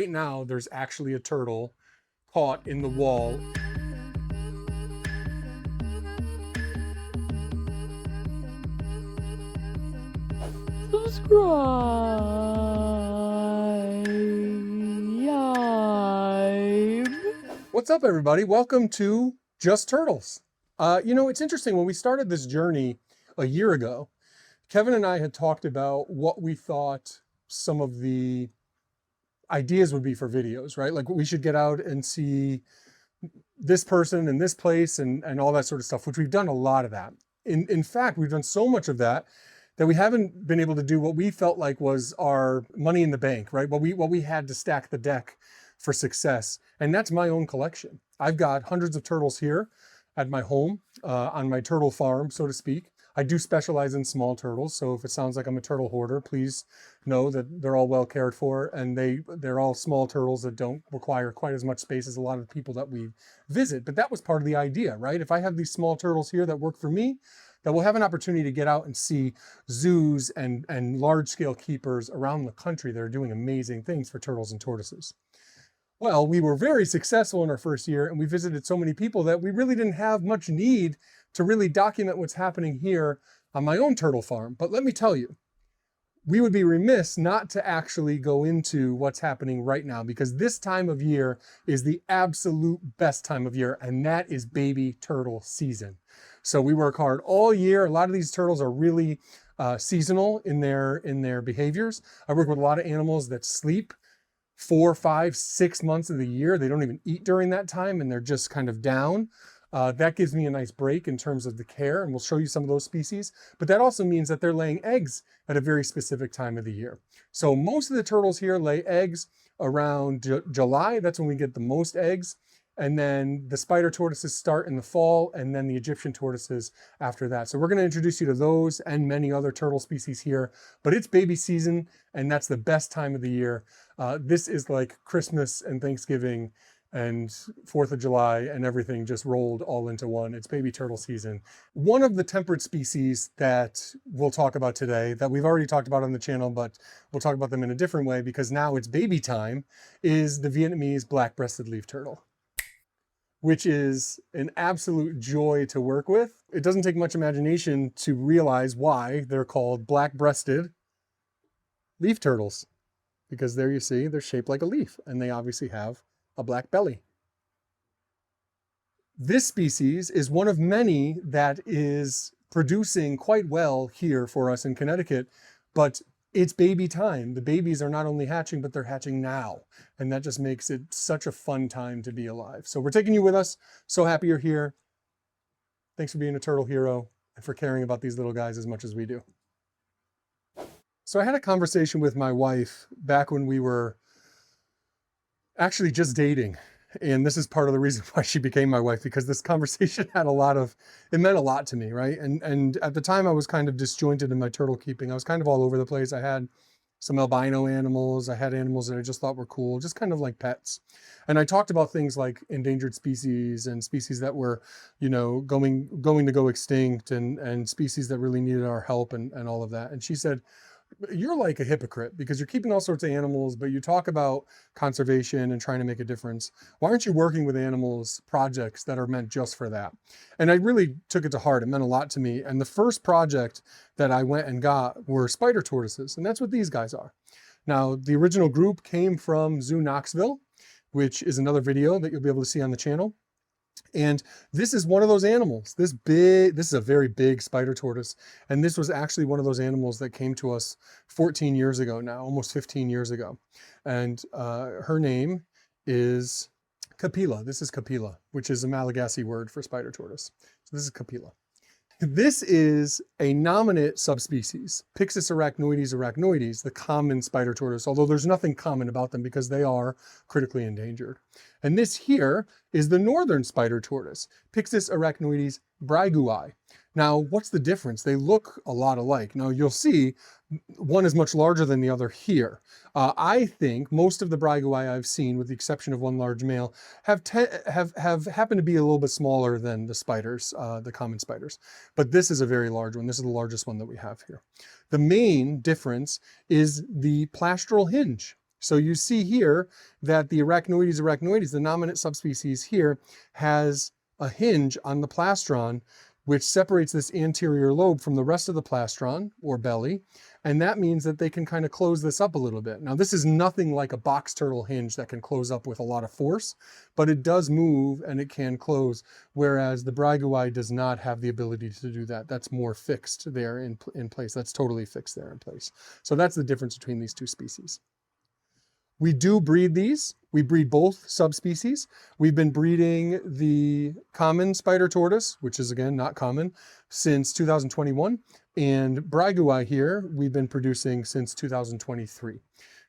Right now, there's actually a turtle caught in the wall. Subscribe. What's up, everybody? Welcome to jusTurtles. It's interesting. When we started this journey a year ago, Kevin and I had talked about what we thought some of the ideas would be for videos, right? Like we should get out and see this person in this place and all that sort of stuff, which we've done a lot of that. In fact, we've done so much of that we haven't been able to do what we felt like was our money in the bank, right? What we had to stack the deck for success. And that's my own collection. I've got hundreds of turtles here at my home, on my turtle farm, so to speak. I do specialize in small turtles, so if it sounds like I'm a turtle hoarder, please know that they're all well cared for, and they're all small turtles that don't require quite as much space as a lot of the people that we visit. But that was part of the idea, right? If I have these small turtles here that work for me, that we'll have an opportunity to get out and see zoos and large-scale keepers around the country that are doing amazing things for turtles and tortoises. Well, we were very successful in our first year, and we visited so many people that we really didn't have much need to really document what's happening here on my own turtle farm. But let me tell you, we would be remiss not to actually go into what's happening right now, because this time of year is the absolute best time of year, and that is baby turtle season. So we work hard all year. A lot of these turtles are really seasonal in their behaviors. I work with a lot of animals that sleep 4, 5, 6 months of the year. They don't even eat during that time, and they're just kind of down. That gives me a nice break in terms of the care, and we'll show you some of those species. But that also means that they're laying eggs at a very specific time of the year. So most of the turtles here lay eggs around July. That's when we get the most eggs. And then the spider tortoises start in the fall, and then the Egyptian tortoises after that. So we're going to introduce you to those and many other turtle species here. But it's baby season, and that's the best time of the year. This is like Christmas and Thanksgiving and 4th of July and everything just rolled all into one. It's baby turtle season. One of the temperate species that we'll talk about today, that we've already talked about on the channel, but we'll talk about them in a different way because now it's baby time, is the Vietnamese black-breasted leaf turtle, which is an absolute joy to work with. It doesn't take much imagination to realize why they're called black-breasted leaf turtles, because there you see, they're shaped like a leaf, and they obviously have a black belly. This species is one of many that is producing quite well here for us in Connecticut, but it's baby time. The babies are not only hatching, but they're hatching now. And that just makes it such a fun time to be alive. So we're taking you with us. So happy you're here. Thanks for being a turtle hero and for caring about these little guys as much as we do. So I had a conversation with my wife back when we were actually just dating. And this is part of the reason why she became my wife, because this conversation had it meant a lot to me, right? And at the time I was kind of disjointed in my turtle keeping. I was kind of all over the place. I had some albino animals. I had animals that I just thought were cool, just kind of like pets. And I talked about things like endangered species and species that were, going to go extinct, and species that really needed our help and all of that. And she said, "You're like a hypocrite because you're keeping all sorts of animals, but you talk about conservation and trying to make a difference. Why aren't you working with animals projects that are meant just for that?" And I really took it to heart. It meant a lot to me. And the first project that I went and got were spider tortoises. And that's what these guys are. Now, the original group came from Zoo Knoxville, which is another video that you'll be able to see on the channel. And this is one of those animals, this is a very big spider tortoise. And this was actually one of those animals that came to us 14 years ago now, almost 15 years ago. And her name is Capila. This is Capila, which is a Malagasy word for spider tortoise. So this is Capila. This is a nominate subspecies, Pyxis arachnoides, the common spider tortoise, although there's nothing common about them because they are critically endangered. And this here is the northern spider tortoise, Pyxis arachnoides bryui. Now, what's the difference? They look a lot alike. Now, you'll see one is much larger than the other here. I think most of the bryui I've seen, with the exception of one large male, have happened to be a little bit smaller than the spiders, the common spiders. But this is a very large one. This is the largest one that we have here. The main difference is the plastral hinge. So you see here that the arachnoides, the nominate subspecies here, has a hinge on the plastron, which separates this anterior lobe from the rest of the plastron or belly. And that means that they can kind of close this up a little bit. Now, this is nothing like a box turtle hinge that can close up with a lot of force, but it does move and it can close, whereas the bryui does not have the ability to do that. That's more fixed there in place. That's totally fixed there in place. So that's the difference between these two species. We do breed these. We breed both subspecies. We've been breeding the common spider tortoise, which is again not common, since 2021. And bryui here, we've been producing since 2023.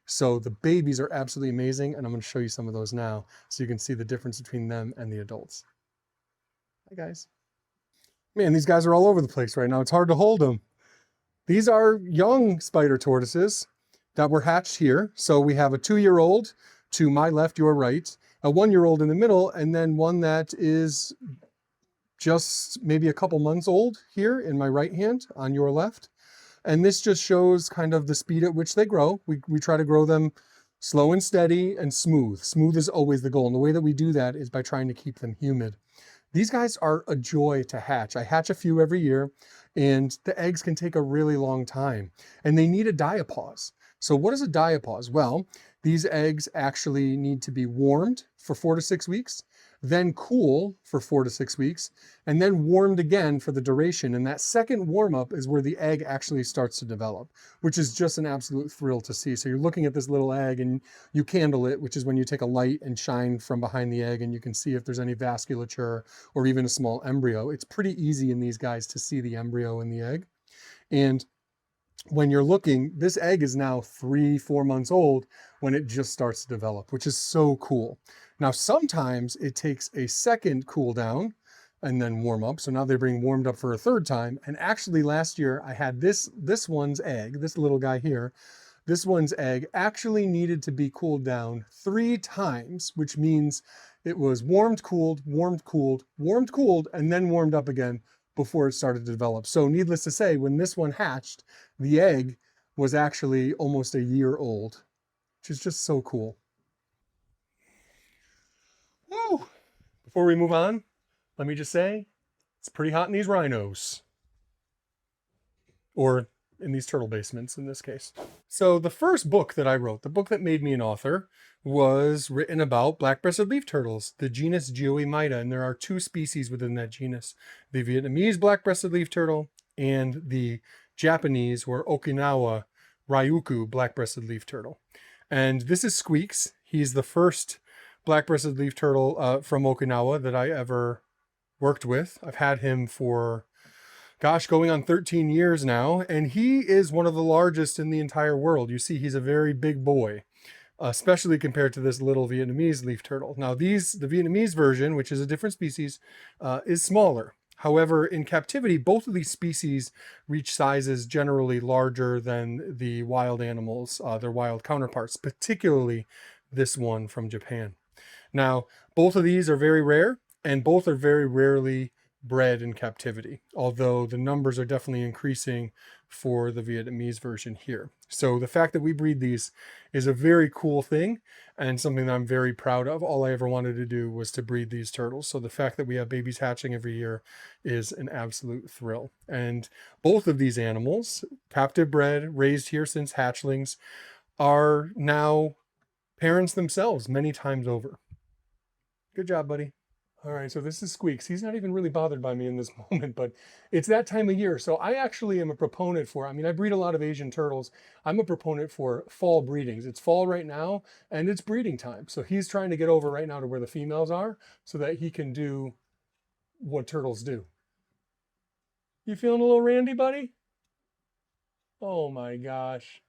So the babies are absolutely amazing. And I'm going to show you some of those now so you can see the difference between them and the adults. Hi, guys. Man, these guys are all over the place right now. It's hard to hold them. These are young spider tortoises that were hatched here. So we have a 2-year-old to my left, your right, a 1-year-old in the middle, and then one that is just maybe a couple months old here in my right hand on your left. And this just shows kind of the speed at which they grow. We try to grow them slow and steady and smooth. Smooth is always the goal. And the way that we do that is by trying to keep them humid. These guys are a joy to hatch. I hatch a few every year, and the eggs can take a really long time, and they need a diapause. So what is a diapause? Well, these eggs actually need to be warmed for 4 to 6 weeks, then cool for 4 to 6 weeks, and then warmed again for the duration. And that second warm up is where the egg actually starts to develop, which is just an absolute thrill to see. So you're looking at this little egg and you candle it, which is when you take a light and shine from behind the egg and you can see if there's any vasculature or even a small embryo. It's pretty easy in these guys to see the embryo in the egg. And when you're looking, this egg is now 3-4 months old when it just starts to develop, which is so cool. Now, sometimes it takes a second cool down and then warm up. So now they're being warmed up for a third time. And actually last year I had this one's egg, this little guy here, this one's egg actually needed to be cooled down 3 times, which means it was warmed, cooled, warmed, cooled, warmed, cooled, and then warmed up again before it started to develop. So needless to say, when this one hatched, the egg was actually almost a year old, which is just so cool. Woo! Before we move on, let me just say, it's pretty hot in these rhinos. Or in these turtle basements in this case. So the first book that I wrote, the book that made me an author, was written about black-breasted leaf turtles, the genus Geoemyda, and there are 2 species within that genus, the Vietnamese black-breasted leaf turtle and the Japanese or Okinawa Ryukyu black-breasted leaf turtle. And this is Squeaks. He's the first black-breasted leaf turtle from Okinawa that I ever worked with. I've had him for, gosh, going on 13 years now, and he is one of the largest in the entire world. You see, he's a very big boy, especially compared to this little Vietnamese leaf turtle. Now, the Vietnamese version, which is a different species, is smaller. However, in captivity, both of these species reach sizes generally larger than the wild animals, their wild counterparts, particularly this one from Japan. Now, both of these are very rare, and both are very rarely bred in captivity, although the numbers are definitely increasing for the Vietnamese version here. So the fact that we breed these is a very cool thing and something that I'm very proud of. All I ever wanted to do was to breed these turtles. So the fact that we have babies hatching every year is an absolute thrill. And both of these animals, captive bred, raised here since hatchlings, are now parents themselves many times over. Good job, buddy. All right, so this is Squeaks. He's not even really bothered by me in this moment, but it's that time of year. So I actually am a proponent for, I breed a lot of Asian turtles. I'm a proponent for fall breedings. It's fall right now, and it's breeding time. So he's trying to get over right now to where the females are so that he can do what turtles do. You feeling a little randy, buddy? Oh my gosh.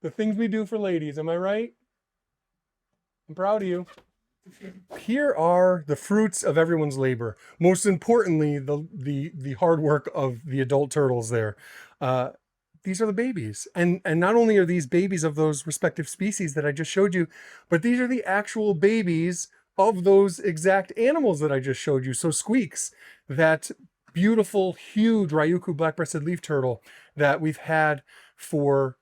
The things we do for ladies, am I right? I'm proud of you. Here are the fruits of everyone's labor. Most importantly, the hard work of the adult turtles there. These are the babies. And not only are these babies of those respective species that I just showed you, but these are the actual babies of those exact animals that I just showed you. So Squeaks, that beautiful, huge Ryukyu black-breasted leaf turtle that we've had for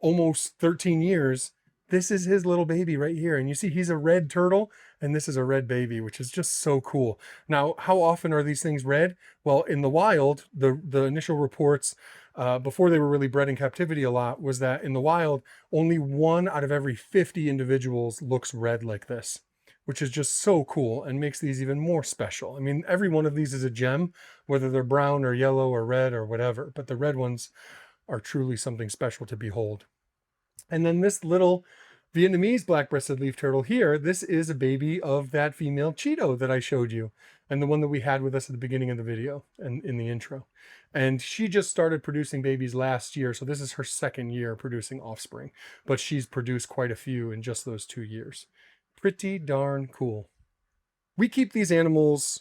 almost 13 years, this is his little baby right here. And you see he's a red turtle and this is a red baby, which is just so cool. Now, how often are these things red? Well, in the wild, the initial reports before they were really bred in captivity a lot was that in the wild, only 1 out of every 50 individuals looks red like this, which is just so cool and makes these even more special. I mean, every one of these is a gem, whether they're brown or yellow or red or whatever, but the red ones are truly something special to behold. And then this little Vietnamese black-breasted leaf turtle here, this is a baby of that female Cheeto that I showed you, and the one that we had with us at the beginning of the video and in the intro. And she just started producing babies last year, so this is her 2nd year producing offspring, but she's produced quite a few in just those 2 years. Pretty darn cool. We keep these animals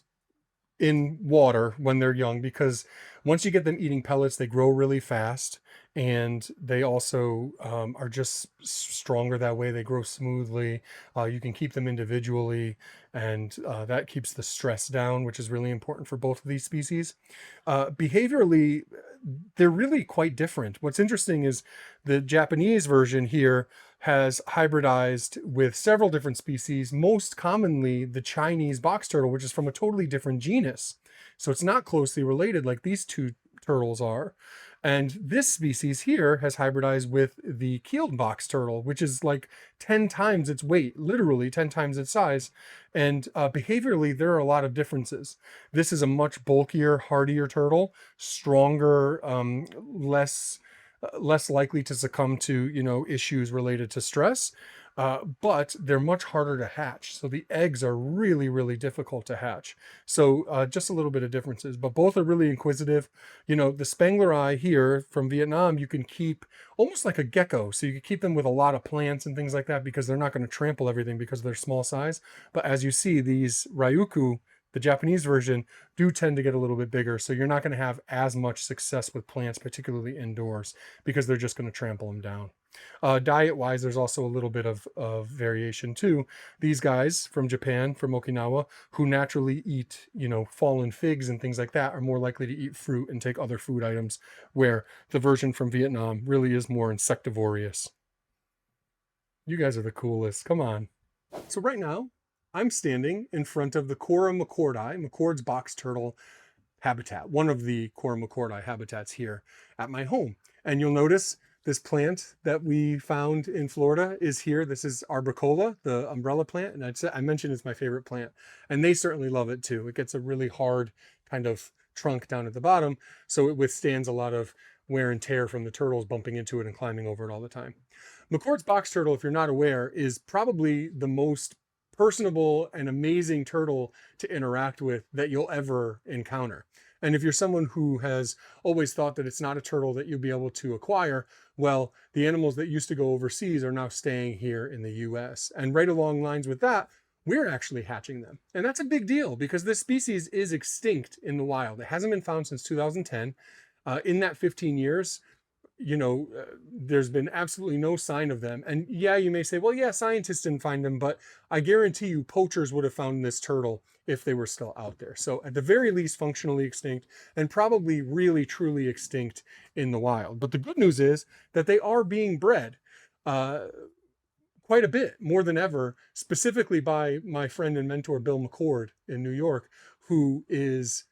in water when they're young because once you get them eating pellets, they grow really fast, and they also are just stronger that way. They grow smoothly. You can keep them individually, and that keeps the stress down, which is really important for both of these species. Behaviorally, they're really quite different. What's interesting is the Japanese version here has hybridized with several different species, most commonly the Chinese box turtle, which is from a totally different genus. So it's not closely related like these two turtles are. And this species here has hybridized with the keeled box turtle, which is like 10 times its weight, literally 10 times its size. And behaviorally, there are a lot of differences. This is a much bulkier, hardier turtle, stronger, less likely to succumb to, issues related to stress. But they're much harder to hatch. So the eggs are really, really difficult to hatch. So just a little bit of differences, but both are really inquisitive. The Spangler eye here from Vietnam, you can keep almost like a gecko. So you can keep them with a lot of plants and things like that because they're not going to trample everything because of their small size. But as you see, these Ryukyu, the Japanese version, do tend to get a little bit bigger. So you're not going to have as much success with plants, particularly indoors, because they're just going to trample them down. Diet-wise, there's also a little bit of variation too. These guys from Japan, from Okinawa, who naturally eat, fallen figs and things like that, are more likely to eat fruit and take other food items, where the version from Vietnam really is more insectivorous. You guys are the coolest. Come on. So right now, I'm standing in front of the Cora McCordi, McCord's box turtle habitat, one of the Cora McCordi habitats here at my home. And you'll notice this plant that we found in Florida is here. This is arboricola, the umbrella plant. And I mentioned it's my favorite plant. And they certainly love it too. It gets a really hard kind of trunk down at the bottom, so it withstands a lot of wear and tear from the turtles bumping into it and climbing over it all the time. McCord's box turtle, if you're not aware, is probably the most personable and amazing turtle to interact with that you'll ever encounter. And if you're someone who has always thought that it's not a turtle that you'll be able to acquire, well, the animals that used to go overseas are now staying here in the US. And right along lines with that, we're actually hatching them. And that's a big deal because this species is extinct in the wild. It hasn't been found since 2010. In that 15 years, there's been absolutely no sign of them. And yeah, you may say, well, yeah, scientists didn't find them, but I guarantee you poachers would have found this turtle if they were still out there. So at the very least, functionally extinct, and probably really, truly extinct in the wild. But the good news is that they are being bred quite a bit, more than ever, specifically by my friend and mentor, Bill McCord in New York, who is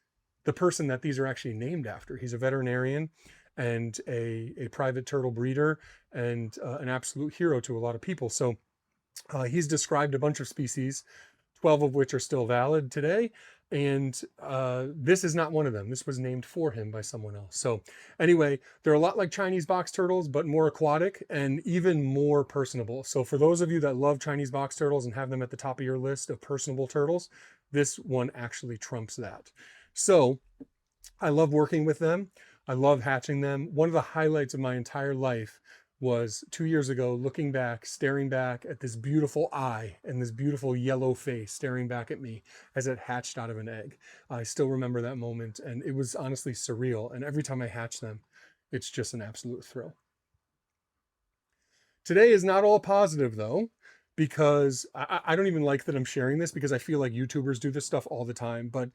the person that these are actually named after. He's a veterinarian and a private turtle breeder and an absolute hero to a lot of people. So he's described a bunch of species, 12 of which are still valid today. And this is not one of them. This was named for him by someone else. So anyway, they're a lot like Chinese box turtles, but more aquatic and even more personable. So for those of you that love Chinese box turtles and have them at the top of your list of personable turtles, this one actually trumps that. So I love working with them. I love hatching them. One of the highlights of my entire life was 2 years ago, looking back, staring back at this beautiful eye and this beautiful yellow face staring back at me as it hatched out of an egg. I still remember that moment, and it was honestly surreal. And every time I hatch them, it's just an absolute thrill. Today is not all positive though, because I don't even like that I'm sharing this because I feel like YouTubers do this stuff all the time, but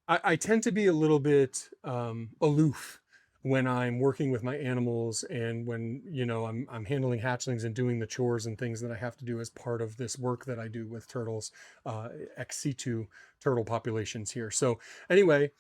I tend to be a little bit aloof when I'm working with my animals and when, you know, I'm handling hatchlings and doing the chores and things that I have to do as part of this work that I do with turtles, ex situ turtle populations here. So anyway,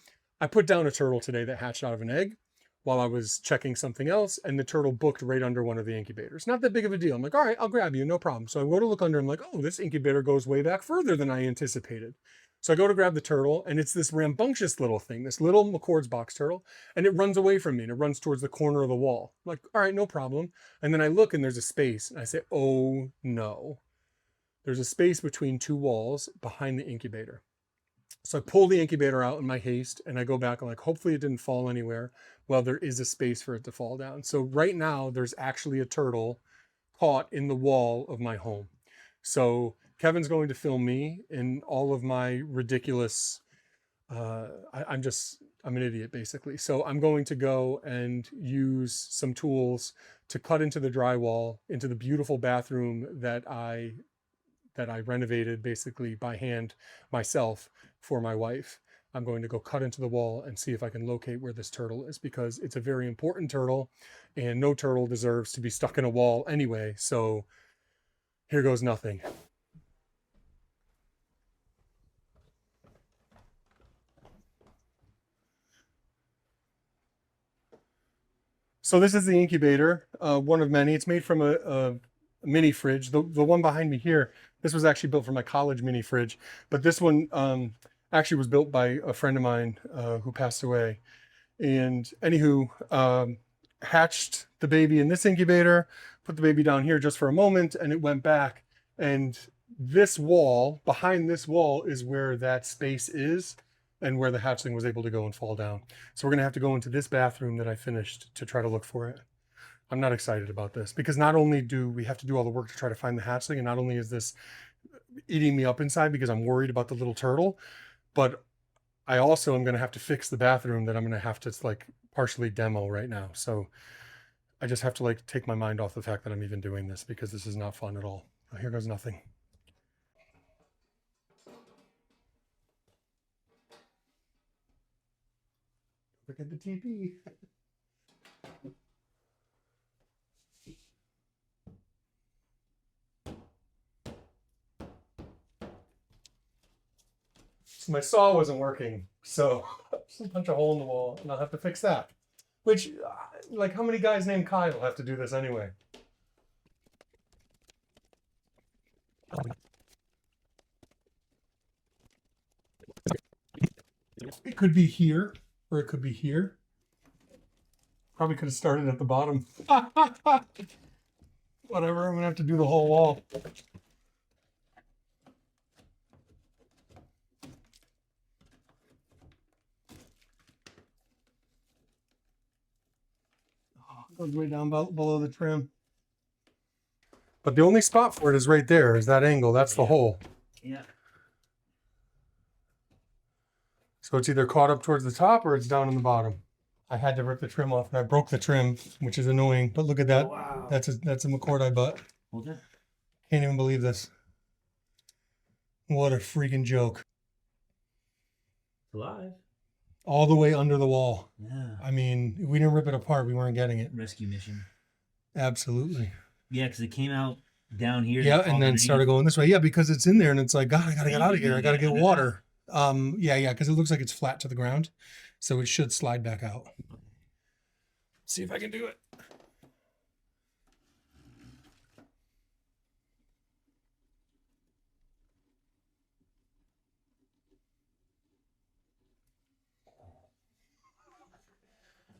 I put down a turtle today that hatched out of an egg while I was checking something else, and the turtle booked right under one of the incubators. Not that big of a deal. I'm like, all right, I'll grab you, no problem. So I go to look under, I'm like, oh, this incubator goes way back further than I anticipated. So I go to grab the turtle, and it's this rambunctious little thing, this little McCord's box turtle, and it runs away from me, and it runs towards the corner of the wall. I'm like, all right, no problem. And then I look, and there's a space, and I say, oh no. There's a space between two walls behind the incubator. So I pull the incubator out in my haste, and I go back, I'm like, hopefully it didn't fall anywhere. Well, there is a space for it to fall down. So right now, there's actually a turtle caught in the wall of my home. So Kevin's going to film me in all of my ridiculous, I'm an idiot basically. So I'm going to go and use some tools to cut into the drywall, into the beautiful bathroom that I renovated basically by hand myself for my wife. I'm going to go cut into the wall and see if I can locate where this turtle is, because it's a very important turtle and no turtle deserves to be stuck in a wall anyway. So here goes nothing. So this is the incubator, one of many. It's made from a mini fridge. The one behind me here, this was actually built for my college mini fridge, but this one actually was built by a friend of mine who passed away. And anywho, hatched the baby in this incubator, put the baby down here just for a moment, and it went back. And this wall, behind this wall, is where that space is and where the hatchling was able to go and fall down. So we're gonna have to go into this bathroom that I finished to try to look for it. I'm not excited about this, because not only do we have to do all the work to try to find the hatchling, and not only is this eating me up inside because I'm worried about the little turtle, but I also am going to have to fix the bathroom that I'm going to have to like partially demo right now. So I just have to like take my mind off the fact that I'm even doing this, because this is not fun at all. Oh, here goes nothing. Look at the TP. So my saw wasn't working, so just a bunch of hole in the wall, and I'll have to fix that. Which, like, how many guys named Kyle have to do this anyway? It could be here, or it could be here. Probably could have started at the bottom. Whatever, I'm gonna have to do the whole wall. Goes way down below the trim. But the only spot for it is right there, is that angle. That's the hole. Yeah. So it's either caught up towards the top or it's down in the bottom. I had to rip the trim off, and I broke the trim, which is annoying. But look at that. Oh, wow. That's a McCord I bought. Okay. Can't even believe this. What a freaking joke. It's alive. All the way under the wall. Yeah. I mean, if we didn't rip it apart, we weren't getting it. Rescue mission. Absolutely. Yeah, because it came out down here. Yeah, and then started going this way. Yeah, because it's in there, and it's like, God, I gotta get out of here. I gotta get water. Yeah, because it looks like it's flat to the ground, so it should slide back out. See if I can do it.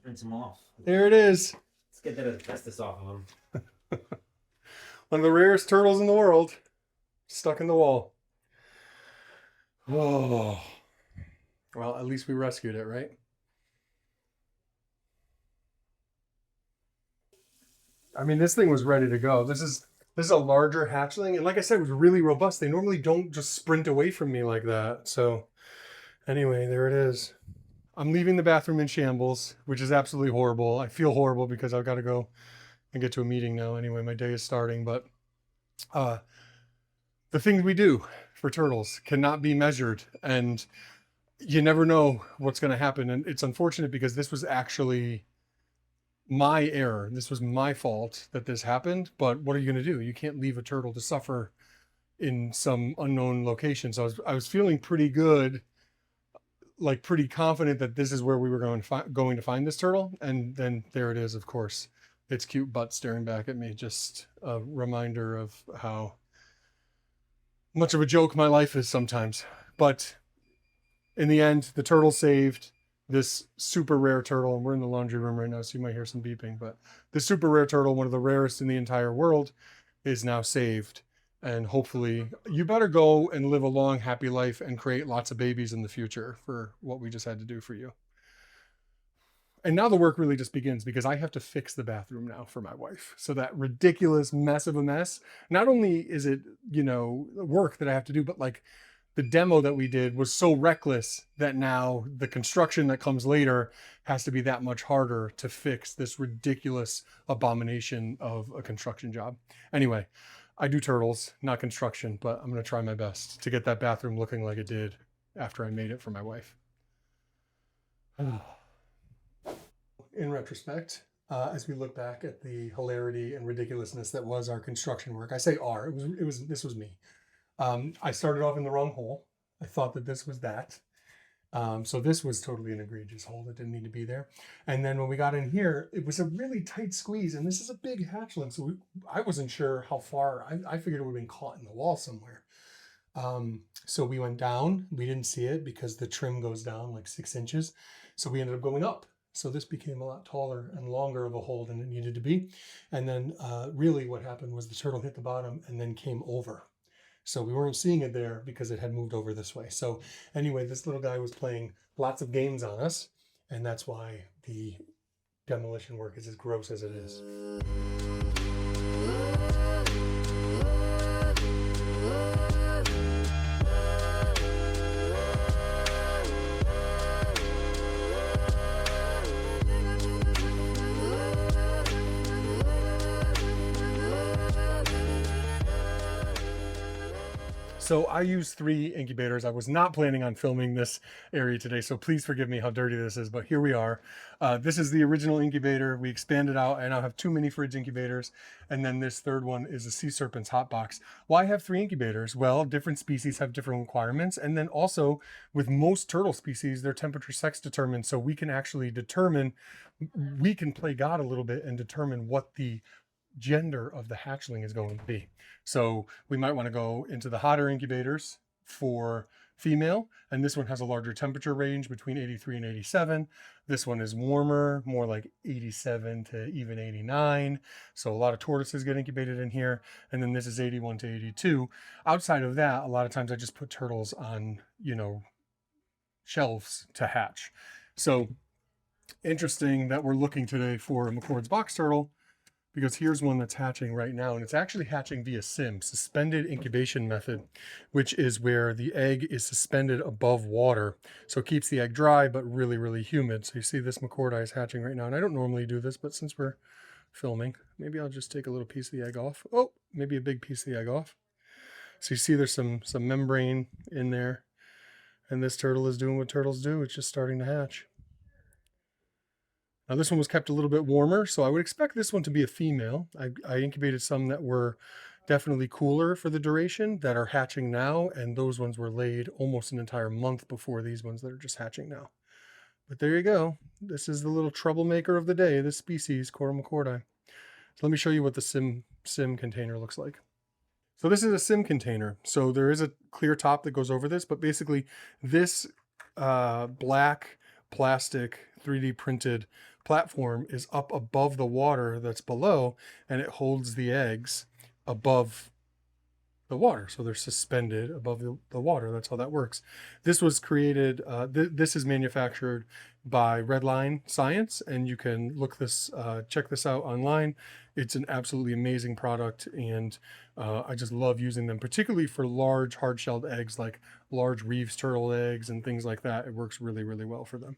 Rinse them off. There it is. Let's get that asbestos off of them. One of the rarest turtles in the world, stuck in the wall. Oh, well, at least we rescued it, right? I mean, this thing was ready to go. This is a larger hatchling, and like I said, it was really robust. They normally don't just sprint away from me like that. So anyway, there it is. I'm leaving the bathroom in shambles, which is absolutely horrible. I feel horrible because I've got to go and get to a meeting now. Anyway, my day is starting, but the things we do for turtles cannot be measured, and you never know what's going to happen. And it's unfortunate because this was actually my error. This was my fault that this happened, but what are you going to do? You can't leave a turtle to suffer in some unknown location. So I was feeling pretty good, like pretty confident that this is where we were going to find this turtle. And then there it is, of course, its cute butt staring back at me. Just a reminder of how much of a joke my life is sometimes. But in the end, the turtle saved. This super rare turtle, and we're in the laundry room right now, so you might hear some beeping, but this super rare turtle, one of the rarest in the entire world, is now saved. And hopefully you better go and live a long, happy life and create lots of babies in the future for what we just had to do for you. And now the work really just begins, because I have to fix the bathroom now for my wife. So that ridiculous mess of a mess, not only is it, work that I have to do, but like the demo that we did was so reckless that now the construction that comes later has to be that much harder to fix this ridiculous abomination of a construction job. Anyway, I do turtles, not construction, but I'm going to try my best to get that bathroom looking like it did after I made it for my wife. In retrospect, as we look back at the hilarity and ridiculousness that was our construction work, I say this was me. I started off in the wrong hole. I thought that this was that. So this was totally an egregious hole that didn't need to be there. And then when we got in here, it was a really tight squeeze, and this is a big hatchling. So I wasn't sure how far. I figured it would have been caught in the wall somewhere. So we went down. We didn't see it because the trim goes down like 6 inches. So we ended up going up. So this became a lot taller and longer of a hole than it needed to be. And then really what happened was the turtle hit the bottom and then came over. So we weren't seeing it there because it had moved over this way. So anyway, this little guy was playing lots of games on us, and that's why the demolition work is as gross as it is. So I used 3 incubators. I was not planning on filming this area today, so please forgive me how dirty this is, but here we are. This is the original incubator. We expanded out. I now have 2 mini fridge incubators, and then this third one is a sea serpent's hot box. Why have 3 incubators? Well, different species have different requirements, and then also with most turtle species, their temperature sex determined, so we can actually we can play God a little bit and determine what the gender of the hatchling is going to be. So we might want to go into the hotter incubators for female, and this one has a larger temperature range between 83 and 87. This one is warmer, more like 87 to even 89. So a lot of tortoises get incubated in here. And then this is 81 to 82. Outside of that, a lot of times I just put turtles on, shelves to hatch. So interesting that we're looking today for a McCord's box turtle, because here's one that's hatching right now, and it's actually hatching via suspended incubation method, which is where the egg is suspended above water. So it keeps the egg dry, but really, really humid. So you see this McCord is hatching right now, and I don't normally do this, but since we're filming, maybe I'll just take a little piece of the egg off. Oh, maybe a big piece of the egg off. So you see there's some membrane in there, and this turtle is doing what turtles do. It's just starting to hatch. Now this one was kept a little bit warmer, so I would expect this one to be a female. I incubated some that were definitely cooler for the duration that are hatching now, and those ones were laid almost an entire month before these ones that are just hatching now. But there you go. This is the little troublemaker of the day, this species, Corum McCordi. So let me show you what the sim container looks like. So this is a sim container. So there is a clear top that goes over this, but basically this black plastic 3D printed platform is up above the water that's below, and it holds the eggs above the water. So they're suspended above the water. That's how that works. This was created, this is manufactured by Redline Science, and you can check this out online. It's an absolutely amazing product, and I just love using them, particularly for large hard-shelled eggs, like large Reeves turtle eggs and things like that. It works really, really well for them.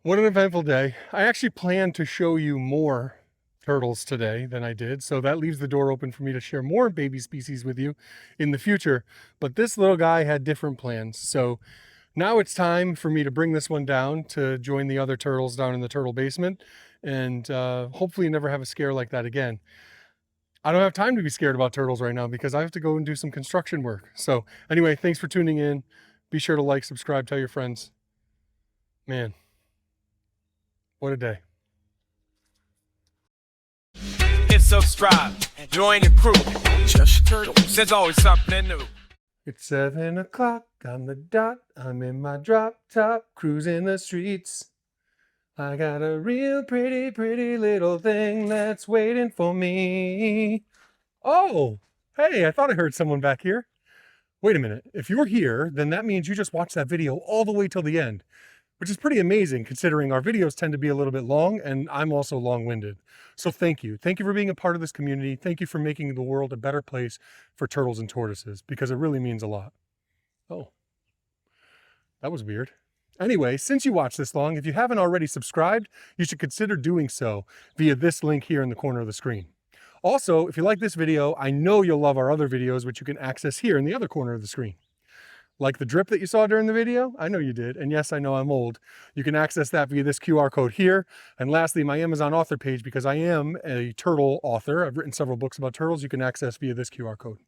What an eventful day. I actually plan to show you more turtles today than I did, so that leaves the door open for me to share more baby species with you in the future. But this little guy had different plans, so now it's time for me to bring this one down to join the other turtles down in the turtle basement and hopefully never have a scare like that again. I don't have time to be scared about turtles right now because I have to go and do some construction work. So anyway, thanks for tuning in. Be sure to like, subscribe, tell your friends. Man, what a day. Hit subscribe, join the crew. jusTurtles, there's always something new. It's 7 o'clock on the dot. I'm in my drop top, cruising the streets. I got a real pretty little thing that's waiting for me. Oh, hey, I thought I heard someone back here. Wait a minute. If you're here, then that means you just watched that video all the way till the end, which is pretty amazing considering our videos tend to be a little bit long and I'm also long-winded. So thank you. Thank you for being a part of this community. Thank you for making the world a better place for turtles and tortoises because it really means a lot. Oh, that was weird. Anyway, since you watched this long, if you haven't already subscribed, you should consider doing so via this link here in the corner of the screen. Also, if you like this video, I know you'll love our other videos, which you can access here in the other corner of the screen. Like the drip that you saw during the video? I know you did. And yes, I know I'm old. You can access that via this QR code here. And lastly, my Amazon author page, because I am a turtle author. I've written several books about turtles. You can access via this QR code.